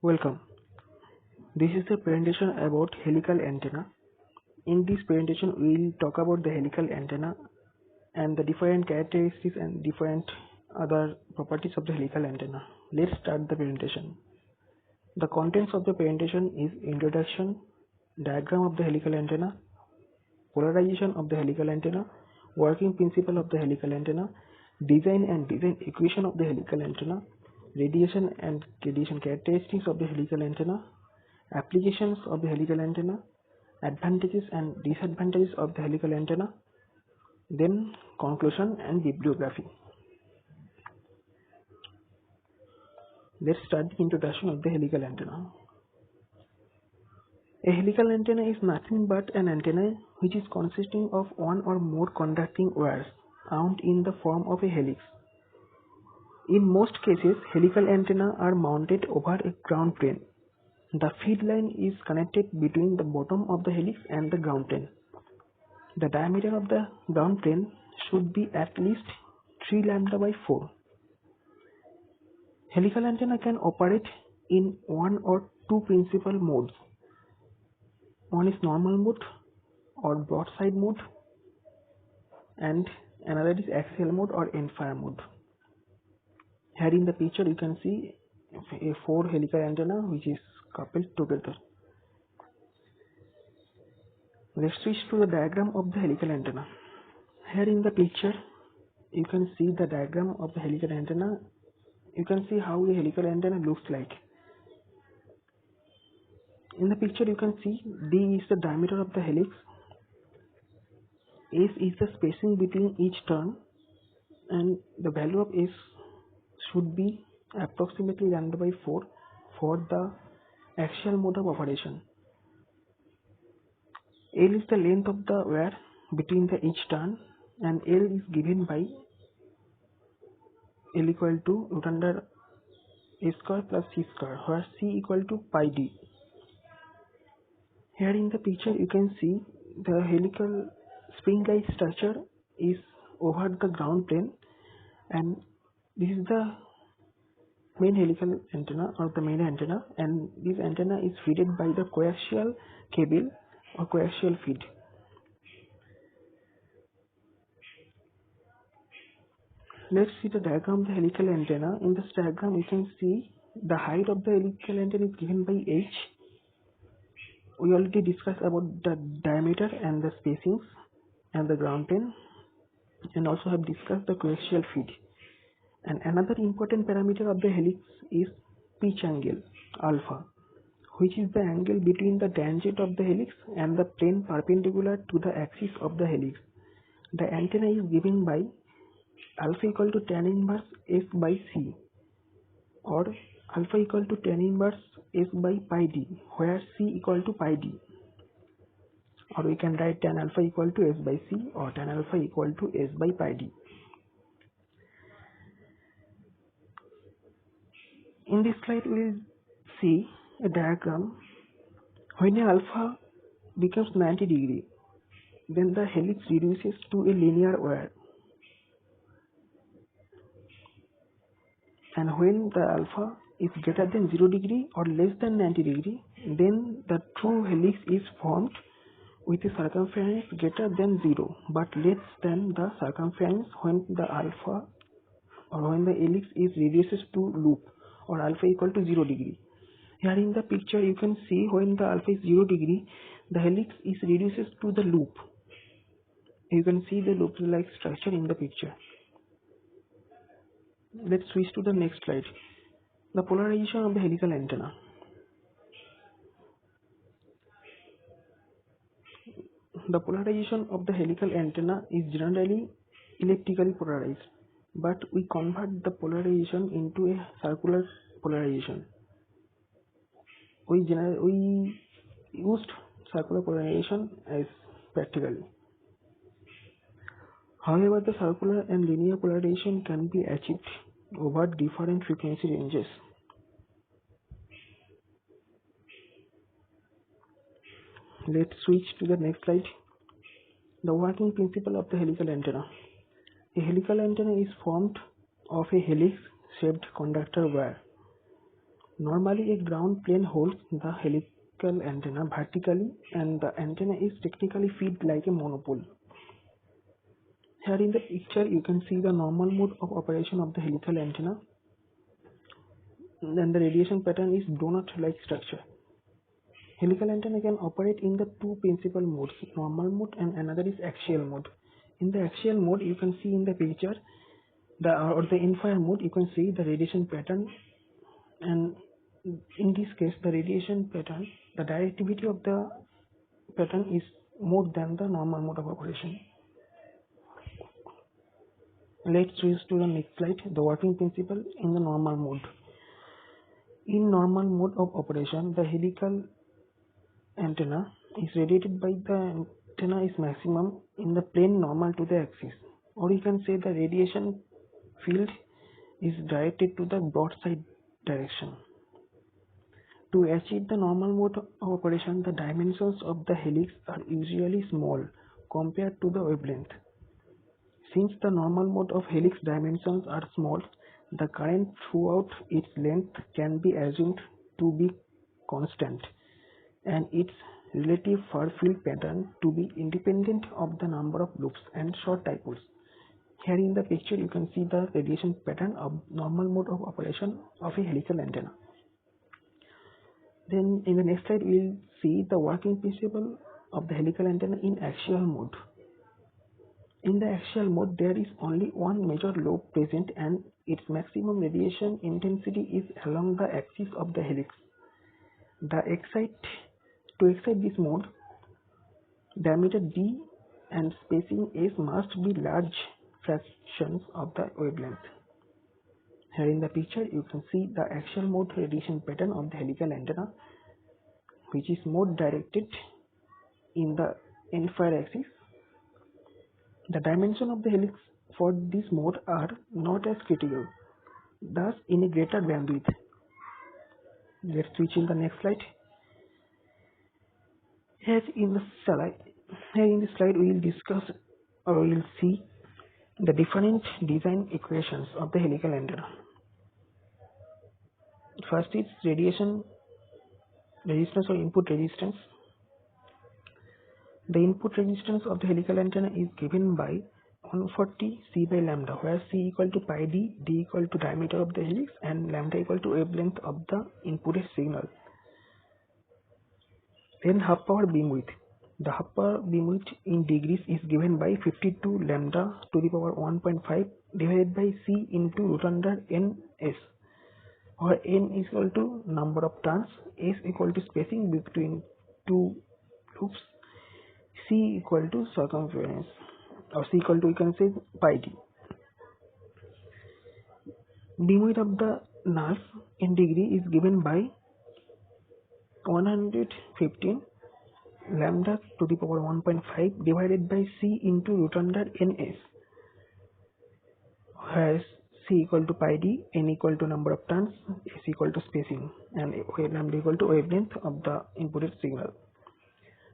Welcome. This is the presentation about helical antenna. In this presentation, we will talk about the helical antenna and the different characteristics and different other properties of the helical antenna. Let's start the presentation. The contents of the presentation is introduction, diagram of the helical antenna, polarization of the helical antenna, working principle of the helical antenna, design and design equation of the helical antenna, radiation and radiation characteristics of the helical antenna, applications of the helical antenna, advantages and disadvantages of the helical antenna, then conclusion and bibliography. Let's start the introduction of the helical antenna. A helical antenna is nothing but an antenna which is consisting of one or more conducting wires wound in the form of a helix. In most cases, helical antenna are mounted over a ground plane. The feed line is connected between the bottom of the helix and the ground plane. The diameter of the ground plane should be at least 3 lambda by 4. Helical antenna can operate in one or two principal modes. One is normal mode or broadside mode, and another is axial mode or end fire mode. Here in the picture you can see a 4 helical antenna which is coupled together. Let's switch to the diagram of the helical antenna. Here in the picture you can see the diagram of the helical antenna. You can see how a helical antenna looks like. In the picture you can see D is the diameter of the helix, S is the spacing between each turn, and the value of S should be approximately lambda by 4 for the axial mode of operation. L is the length of the wire between the each turn, and L is given by L equal to root under A square plus C square, where C equal to pi D. Here in the picture you can see the helical spring-like structure is over the ground plane, and this is the main helical antenna or the main antenna, and this antenna is fed by the coaxial cable or coaxial feed. Let's see the diagram of the helical antenna. In this diagram you can see the height of the helical antenna is given by H. We already discussed about the diameter and the spacings and the ground plane, and also have discussed the coaxial feed. And another important parameter of the helix is pitch angle alpha, which is the angle between the tangent of the helix and the plane perpendicular to the axis of the helix. The antenna is given by alpha equal to tan inverse S by C, or alpha equal to tan inverse S by pi D, where C equal to pi D. Or we can write tan alpha equal to S by C or tan alpha equal to S by pi D. In this slide we will see a diagram. When a alpha becomes 90 degree, then the helix reduces to a linear wire. And when the alpha is greater than 0 degree or less than 90 degree, then the true helix is formed with a circumference greater than 0 but less than the circumference when the alpha or when the helix is reduces to loop or alpha equal to 0 degree. Here in the picture you can see when the alpha is 0 degree, the helix is reduces to the loop. You can see the loop-like structure in the picture. Let's switch to the next slide. The polarization of the helical antenna. The polarization of the helical antenna is generally elliptically polarized, but we convert the polarization into a circular polarization. We used circular polarization as practically. However, the circular and linear polarization can be achieved over different frequency ranges. Let's switch to the next slide. The working principle of the helical antenna. A helical antenna is formed of a helix-shaped conductor wire. Normally, a ground plane holds the helical antenna vertically and the antenna is technically fed like a monopole. Here in the picture, you can see the normal mode of operation of the helical antenna. Then the radiation pattern is donut-like structure. Helical antenna can operate in the two principal modes, normal mode and another is axial mode. In the axial mode, you can see in the picture, or the end-fire mode, you can see the radiation pattern, and in this case, the radiation pattern, the directivity of the pattern is more than the normal mode of operation. Let's switch to the next slide, the working principle in the normal mode. In normal mode of operation, the helical antenna is radiated by the antenna is maximum in the plane normal to the axis, or you can say the radiation field is directed to the broadside direction. To achieve the normal mode of operation, the dimensions of the helix are usually small compared to the wavelength. Since the normal mode of helix dimensions are small, the current throughout its length can be assumed to be constant and its relative far field pattern to be independent of the number of loops and short dipoles. Here in the picture you can see the radiation pattern of normal mode of operation of a helical antenna. Then in the next slide we will see the working principle of the helical antenna in axial mode. In the axial mode there is only one major lobe present and its maximum radiation intensity is along the axis of the helix. To excite this mode, diameter d and spacing s must be large fractions of the wavelength. Here in the picture you can see the axial mode radiation pattern of the helical antenna, which is more directed in the end-fire axis. The dimension of the helix for this mode are not as critical, thus in a greater bandwidth. Let's switch in the next slide. Here in this slide we will discuss or we will see the different design equations of the helical antenna. First is radiation resistance or input resistance. The input resistance of the helical antenna is given by 140 C by lambda, where C equal to pi d, d equal to diameter of the helix, and lambda equal to wavelength of the inputted signal. Then half power beamwidth. The half power beamwidth in degrees is given by 52 lambda to the power 1.5 divided by C into root under ns, where n is equal to number of turns, s equal to spacing between two loops, C equal to circumference, or C equal to, you can say, pi d. Beamwidth of the nerve in degree is given by 115 lambda to the power 1.5 divided by C into root under ns, where C equal to pi d, n equal to number of turns, s equal to spacing, and lambda equal to wavelength of the inputted signal.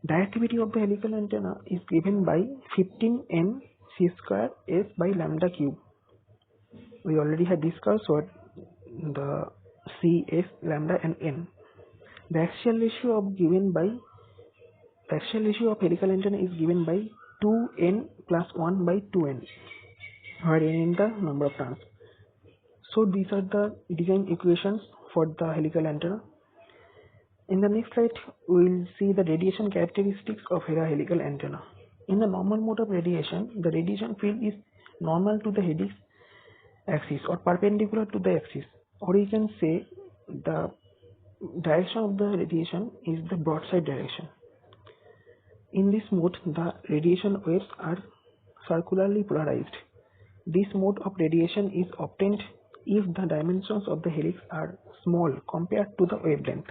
Directivity of the helical antenna is given by 15 m c square s by lambda cube. We already had discussed what the c, s, lambda, and n. The axial ratio of helical antenna is given by 2n plus 1 by 2n, where n is the number of turns. So these are the design equations for the helical antenna. In the next slide, we will see the radiation characteristics of a helical antenna. In the normal mode of radiation, the radiation field is normal to the helix axis or perpendicular to the axis, or you can say the direction of the radiation is the broadside direction. In this mode, the radiation waves are circularly polarized. This mode of radiation is obtained if the dimensions of the helix are small compared to the wavelength.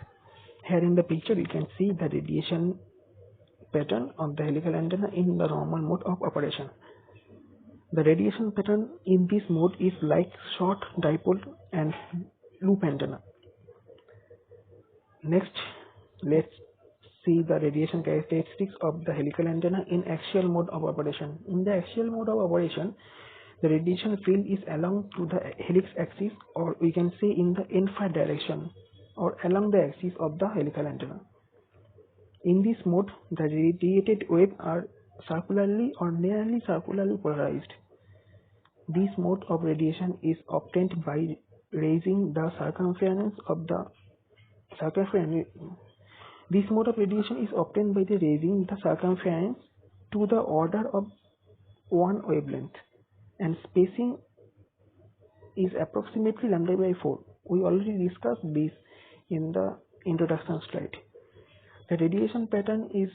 Here in the picture you can see the radiation pattern of the helical antenna in the normal mode of operation. The radiation pattern in this mode is like short dipole and loop antenna. Next, let's see the radiation characteristics of the helical antenna in axial mode of operation. In the axial mode of operation, the radiation field is along to the helix axis, or we can say in the end-fire direction. or along the axis of the helical antenna. In this mode, the radiated waves are circularly or nearly circularly polarized. This mode of radiation is obtained by raising the circumference of the circumference. This mode of radiation is obtained by raising the circumference to the order of one wavelength, and spacing is approximately lambda by 4. We already discussed this in the introduction slide. The radiation pattern is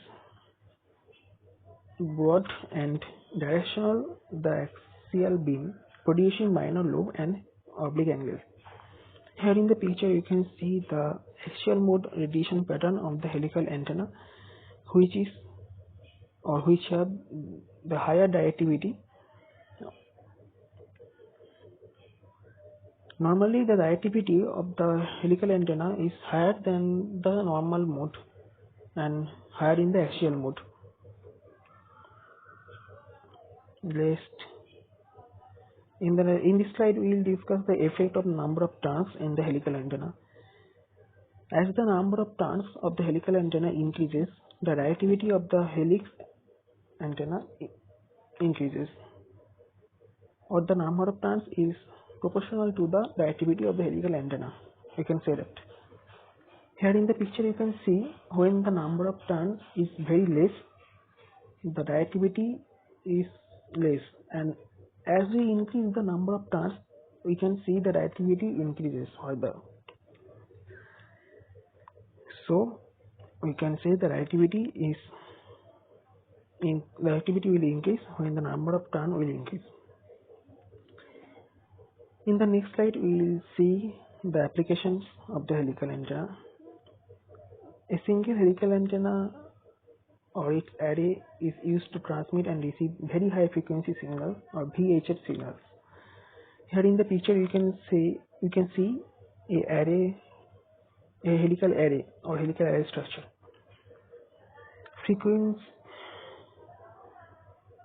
broad and directional, the axial beam producing minor lobe and oblique angles. Here in the picture you can see the axial mode radiation pattern of the helical antenna, which have the higher directivity. Normally the directivity of the helical antenna is higher than the normal mode and higher in the axial mode. In this slide we will discuss the effect of number of turns in the helical antenna. As the number of turns of the helical antenna increases, the directivity of the helix antenna increases, or the number of turns is proportional to the directivity of the helical antenna. You can say that. Here in the picture you can see when the number of turns is very less, the directivity is less, and as we increase the number of turns, we can see the directivity increases further. So we can say the directivity will increase when the number of turns will increase. In the next slide, we will see the applications of the helical antenna. A single helical antenna or its array is used to transmit and receive very high frequency signals or VHF signals. Here in the picture you can see a helical array or helical array structure.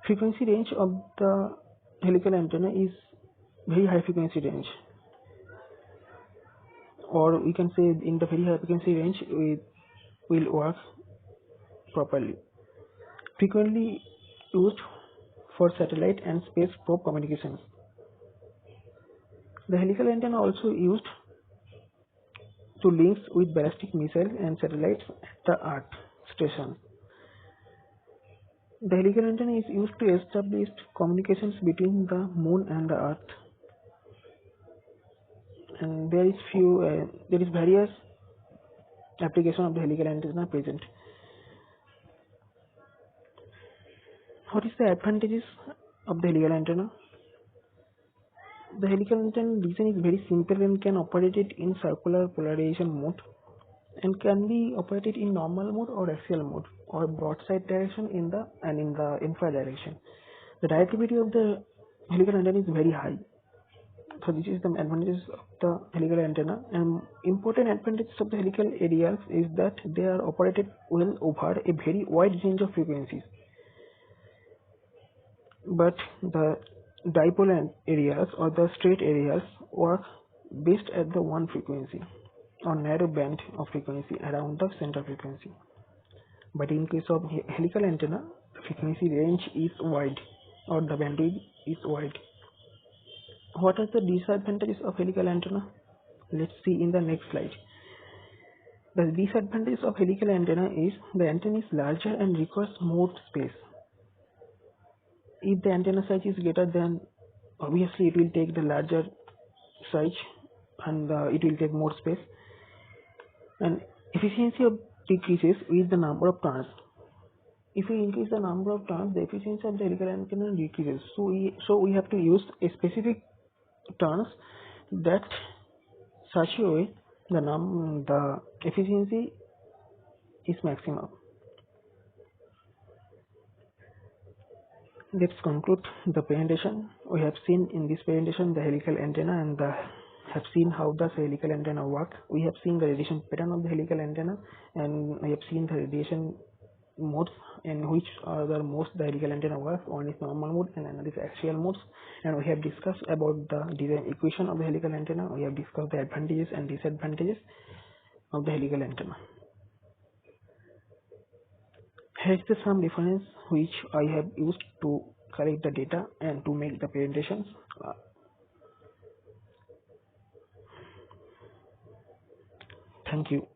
Frequency range of the helical antenna is very high frequency range, or we can say in the very high frequency range it will work properly. Frequently used for satellite and space probe communications. The helical antenna also used to links with ballistic missiles and satellites at the Earth station. The helical antenna is used to establish communications between the Moon and the Earth. And there is various application of the helical antenna present. What is the advantages of the helical antenna? The helical antenna design is very simple and can operate it in circular polarization mode, and can be operated in normal mode or axial mode or broadside direction in the infrared direction. The directivity of the helical antenna is very high. So this is the advantages of the helical antenna. And important advantages of the helical aerials is that they are operated well over a very wide range of frequencies. But the dipole areas or the straight areas work best at the one frequency or narrow band of frequency around the center frequency. But in case of helical antenna, the frequency range is wide or the bandwidth is wide. What are the disadvantages of helical antenna? Let's see in the next slide. The disadvantages of helical antenna is the antenna is larger and requires more space. If the antenna size is greater, then obviously it will take the larger size and it will take more space, and efficiency of decreases with the number of turns. If we increase the number of turns, the efficiency of the helical antenna decreases. So we have to use a specific turns that such a way the efficiency is maximum. Let's conclude the presentation. We have seen in this presentation the helical antenna and have seen how the helical antenna work. We have seen the radiation pattern of the helical antenna, and we have seen the radiation modes in which are the most the helical antenna works. One is normal mode and another is axial modes. And we have discussed about the design equation of the helical antenna. We have discussed the advantages and disadvantages. of the helical antenna. Here is some reference which I have used to collect the data and to make the presentations. Thank you.